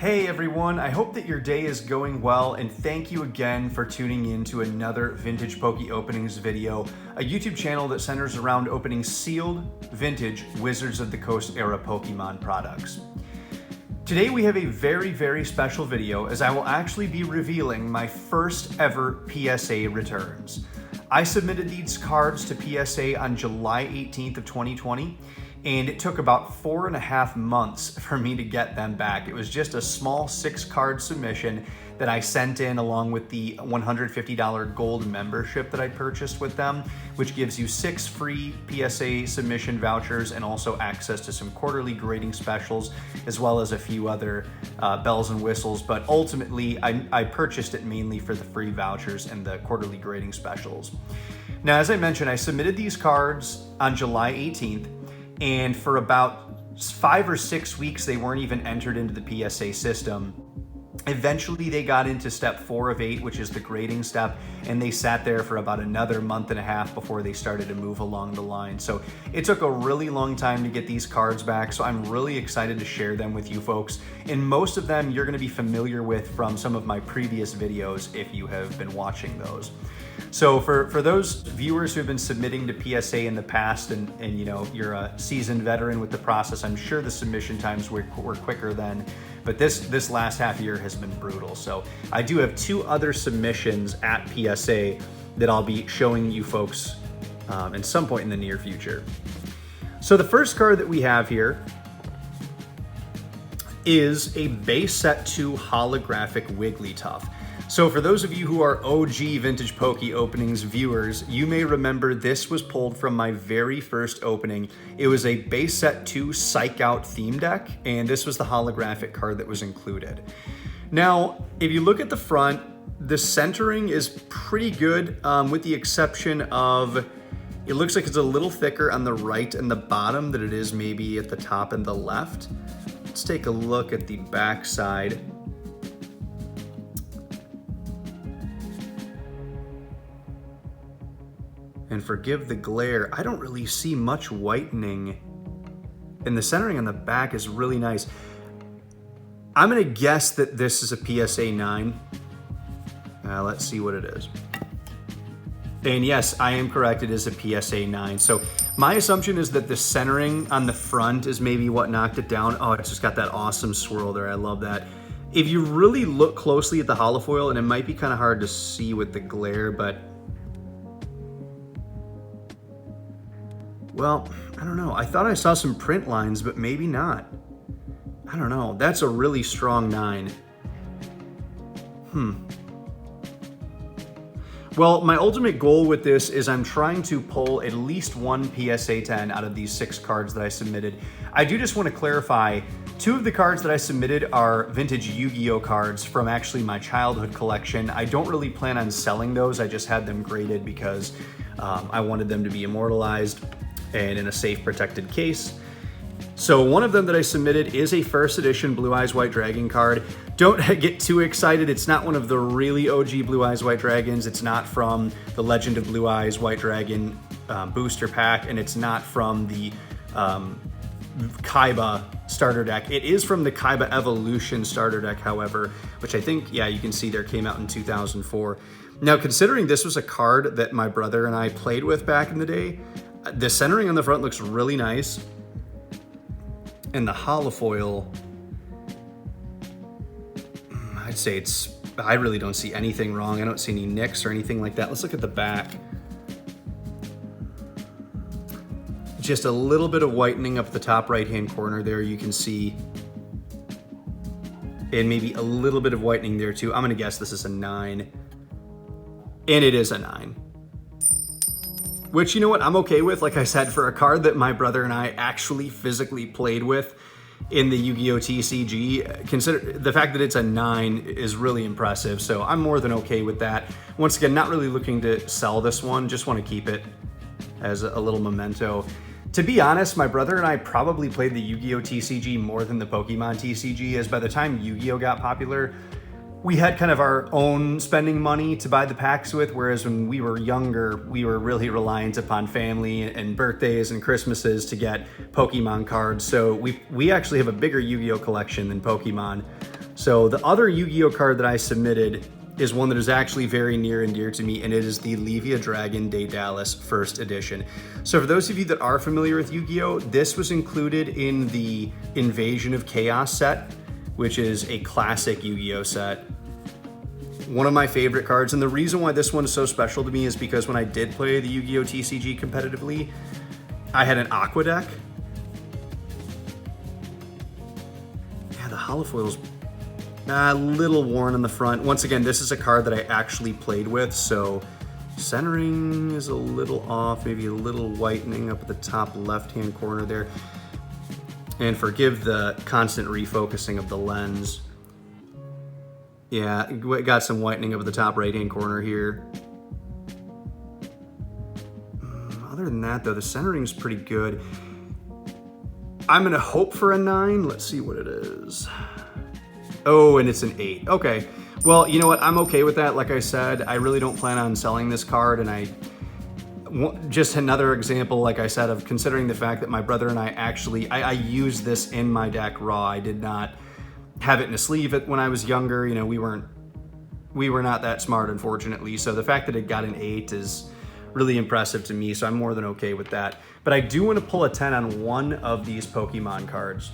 Hey everyone, I hope that your day is going well, and thank you again for tuning in to another Vintage Poke Openings video, a YouTube channel that centers around opening sealed, vintage Wizards of the Coast era Pokemon products. Today we have a very special video, as I will actually be revealing my first ever PSA returns. I submitted these cards to PSA on July 18th of 2020, and it took about 4.5 months for me to get them back. It was just a small 6-card submission that I sent in along with the $150 gold membership that I purchased with them, which gives you 6 free PSA submission vouchers and also access to some quarterly grading specials, as well as a few other bells and whistles. But ultimately, I purchased it mainly for the free vouchers and the quarterly grading specials. Now, as I mentioned, I submitted these cards on July 18th, and for about 5 or 6 weeks, they weren't even entered into the PSA system. Eventually, they got into step 4 of 8, which is the grading step, and they sat there for about another 1.5 months before they started to move along the line. So it took a really long time to get these cards back, so I'm really excited to share them with you folks. And most of them you're going to be familiar with from some of my previous videos if you have been watching those. So for those viewers who have been submitting to PSA in the past and you know, you're a seasoned veteran with the process, I'm sure the submission times were quicker then, but this last half year has been brutal. So I do have 2 other submissions at PSA that I'll be showing you folks at some point in the near future. So the first card that we have here is a base set 2 holographic Wigglytuff. So for those of you who are OG Vintage Poke Openings viewers, you may remember this was pulled from my very first opening. It was a base set 2 Psych Out theme deck, and this was the holographic card that was included. Now, if you look at the front, the centering is pretty good, with the exception of, it looks like it's a little thicker on the right and the bottom than it is maybe at the top and the left. Let's take a look at the back side. And forgive the glare, I don't really see much whitening. And the centering on the back is really nice. I'm gonna guess that this is a PSA 9. Let's see what it is. And yes, I am correct, it is a PSA 9. So my assumption is that the centering on the front is maybe what knocked it down. Oh, it's just got that awesome swirl there, I love that. If you really look closely at the holofoil, and it might be kind of hard to see with the glare, but well, I don't know. I thought I saw some print lines, but maybe not. I don't know. That's a really strong 9. Well, my ultimate goal with this is I'm trying to pull at least 1 PSA 10 out of these 6 cards that I submitted. I do just want to clarify, 2 of the cards that I submitted are vintage Yu-Gi-Oh cards from actually my childhood collection. I don't really plan on selling those. I just had them graded because I wanted them to be immortalized and in a safe, protected case. So one of them that I submitted is a first edition Blue Eyes White Dragon card. Don't get too excited. It's not one of the really OG Blue Eyes White Dragons. It's not from the Legend of Blue Eyes White Dragon booster pack, and it's not from the Kaiba starter deck. It is from the Kaiba Evolution starter deck, however, which I think, yeah, you can see there, came out in 2004. Now, considering this was a card that my brother and I played with back in the day, the centering on the front looks really nice. And the holofoil, I'd say I really don't see anything wrong. I don't see any nicks or anything like that. Let's look at the back. Just a little bit of whitening up the top right-hand corner there, you can see. And maybe a little bit of whitening there too. I'm gonna guess this is a 9. And it is a 9. Which, you know what, I'm okay with. Like I said, for a card that my brother and I actually physically played with in the Yu-Gi-Oh! TCG, consider the fact that it's a 9 is really impressive. So I'm more than okay with that. Once again, not really looking to sell this one, just want to keep it as a little memento. To be honest, my brother and I probably played the Yu-Gi-Oh! TCG more than the Pokemon TCG, as by the time Yu-Gi-Oh! Got popular, we had kind of our own spending money to buy the packs with, whereas when we were younger, we were really reliant upon family and birthdays and Christmases to get Pokemon cards. So we actually have a bigger Yu-Gi-Oh! Collection than Pokemon. So the other Yu-Gi-Oh card that I submitted is one that is actually very near and dear to me, and it is the Levia Dragon Daedalus First Edition. So for those of you that are familiar with Yu-Gi-Oh, this was included in the Invasion of Chaos set, which is a classic Yu-Gi-Oh set. One of my favorite cards, and the reason why this one is so special to me is because when I did play the Yu-Gi-Oh TCG competitively, I had an Aqua deck. Yeah, the holofoil's a little worn on the front. Once again, this is a card that I actually played with, so centering is a little off, maybe a little whitening up at the top left-hand corner there. And forgive the constant refocusing of the lens. Yeah, got some whitening up at the top right-hand corner here. Other than that, though, the centering is pretty good. I'm gonna hope for a 9. Let's see what it is. Oh, and it's an 8. Okay. Well, you know what? I'm okay with that. Like I said, I really don't plan on selling this card, and just another example, like I said, of considering the fact that my brother and I used this in my deck raw. I did not have it in a sleeve when I was younger. You know, we were not that smart, unfortunately. So the fact that it got an 8 is really impressive to me, so I'm more than okay with that. But I do want to pull a 10 on one of these Pokemon cards.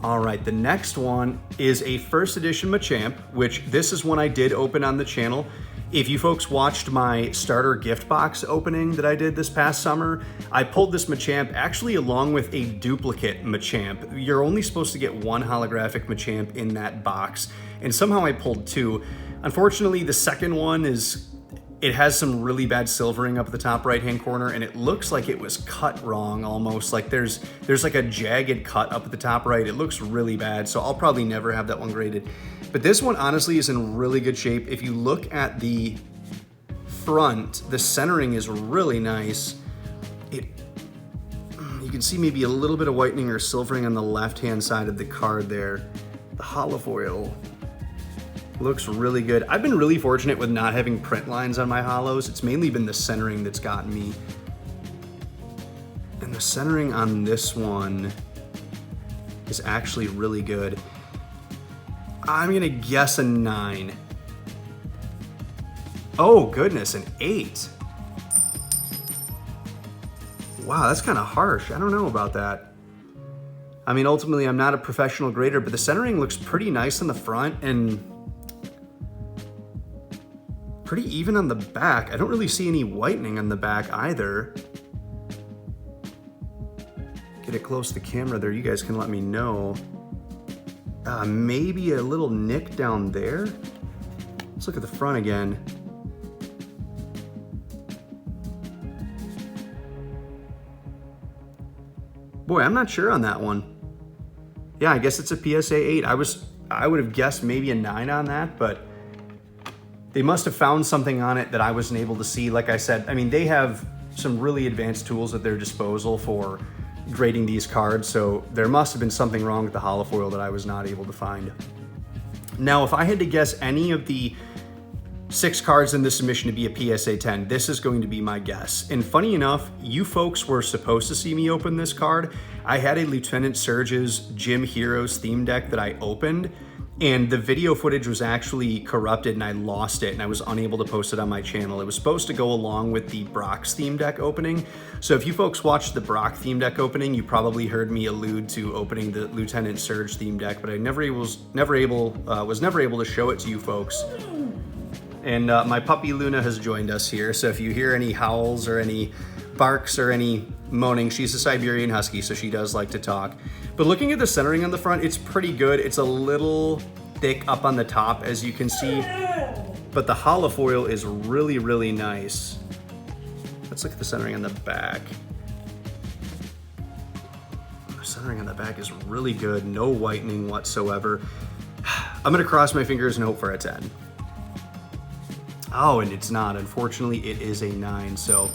All right, the next one is a first edition Machamp, which this is one I did open on the channel. If you folks watched my starter gift box opening that I did this past summer, I pulled this Machamp actually along with a duplicate Machamp. You're only supposed to get one holographic Machamp in that box, and somehow I pulled 2. Unfortunately, the second one it has some really bad silvering up at the top right-hand corner, and it looks like it was cut wrong almost. Like there's like a jagged cut up at the top right. It looks really bad, so I'll probably never have that one graded. But this one honestly is in really good shape. If you look at the front, the centering is really nice. You can see maybe a little bit of whitening or silvering on the left-hand side of the card there. The holofoil looks really good. I've been really fortunate with not having print lines on my holos. It's mainly been the centering that's gotten me. And the centering on this one is actually really good. I'm gonna guess a 9. Oh goodness, an 8. Wow, that's kind of harsh. I don't know about that. I mean, ultimately, I'm not a professional grader, but the centering looks pretty nice on the front and pretty even on the back. I don't really see any whitening on the back either. Get it close to the camera there, you guys can let me know. Maybe a little nick down there. Let's look at the front again. Boy, I'm not sure on that one. Yeah, I guess it's a PSA 8. I would have guessed maybe a 9 on that, but they must have found something on it that I wasn't able to see. Like I said, I mean, they have some really advanced tools at their disposal for grading these cards, so there must have been something wrong with the holofoil that I was not able to find. Now, if I had to guess any of the 6 cards in this submission to be a PSA 10, this is going to be my guess. And funny enough, you folks were supposed to see me open this card. I had a Lieutenant Surge's Gym Heroes theme deck that I opened, and the video footage was actually corrupted and I lost it and I was unable to post it on my channel. It was supposed to go along with the Brock's theme deck opening. So if you folks watched the Brock theme deck opening, you probably heard me allude to opening the Lieutenant Surge theme deck, but I was never able to show it to you folks. And my puppy Luna has joined us here, so if you hear any howls or any barks or any moaning, she's a Siberian Husky, so she does like to talk. But looking at the centering on the front, it's pretty good. It's a little thick up on the top, as you can see, but the holofoil is really, really nice. Let's look at the centering on the back. The centering on the back is really good, no whitening whatsoever. I'm gonna cross my fingers and hope for a 10. Oh, and it's not. Unfortunately, it is a 9, so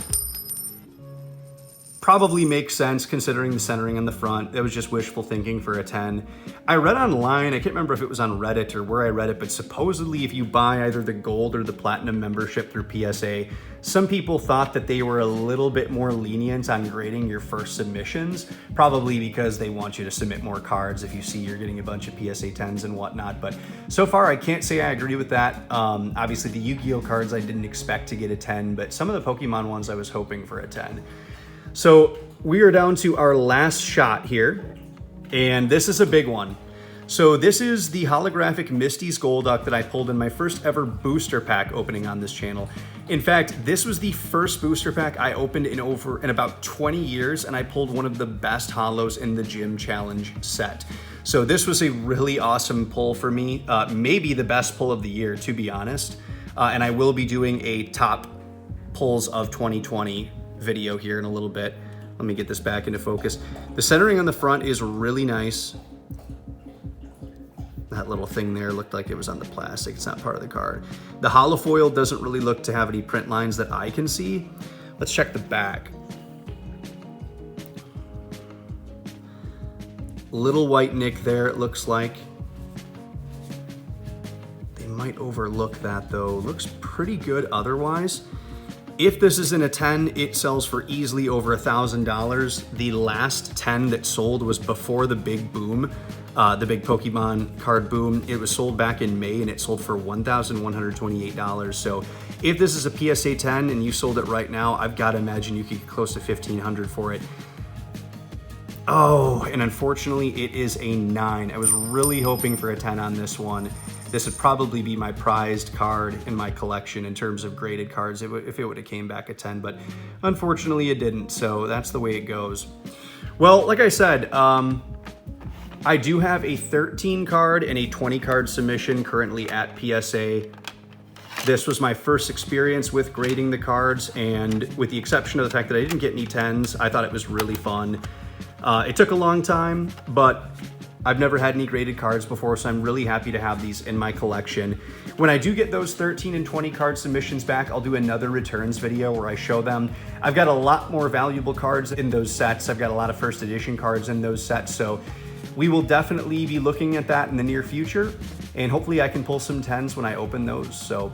Probably makes sense considering the centering on the front. It was just wishful thinking for a 10. I read online, I can't remember if it was on Reddit or where I read it, but supposedly if you buy either the gold or the platinum membership through PSA, some people thought that they were a little bit more lenient on grading your first submissions, probably because they want you to submit more cards if you see you're getting a bunch of PSA 10s and whatnot. But so far, I can't say I agree with that. Obviously, the Yu-Gi-Oh cards I didn't expect to get a 10, but some of the Pokemon ones I was hoping for a 10. So we are down to our last shot here, and this is a big one. So this is the holographic Misty Golduck that I pulled in my first ever booster pack opening on this channel. In fact, this was the first booster pack I opened in about 20 years, and I pulled one of the best holos in the Gym Challenge set. So this was a really awesome pull for me, maybe the best pull of the year, to be honest. And I will be doing a top pulls of 2020 video here in a little bit. Let me get this back into focus. The centering on the front is really nice. That little thing there looked like it was on the plastic. It's not part of the card. The holofoil doesn't really look to have any print lines that I can see. Let's check the back. Little white nick there, it looks like. They might overlook that though. Looks pretty good otherwise. If this is in a 10, it sells for easily over $1,000. The last 10 that sold was before the big boom, the big Pokemon card boom. It was sold back in May and it sold for $1,128. So if this is a PSA 10 and you sold it right now, I've got to imagine you could get close to $1,500 for it. Oh, and unfortunately it is a 9. I was really hoping for a 10 on this one. This would probably be my prized card in my collection in terms of graded cards if it would have came back a 10, but unfortunately it didn't, so that's the way it goes. Well, like I said, I do have a 13 card and a 20 card submission currently at PSA. This was my first experience with grading the cards, and with the exception of the fact that I didn't get any 10s, I thought it was really fun. It took a long time, but I've never had any graded cards before, so I'm really happy to have these in my collection. When I do get those 13 and 20 card submissions back, I'll do another returns video where I show them. I've got a lot more valuable cards in those sets. I've got a lot of first edition cards in those sets, so we will definitely be looking at that in the near future, and hopefully I can pull some 10s when I open those. So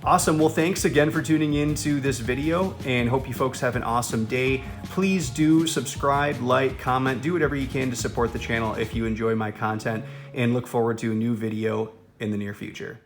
awesome. Well, thanks again for tuning in to this video, and hope you folks have an awesome day. Please do subscribe, like, comment, do whatever you can to support the channel if you enjoy my content, and look forward to a new video in the near future.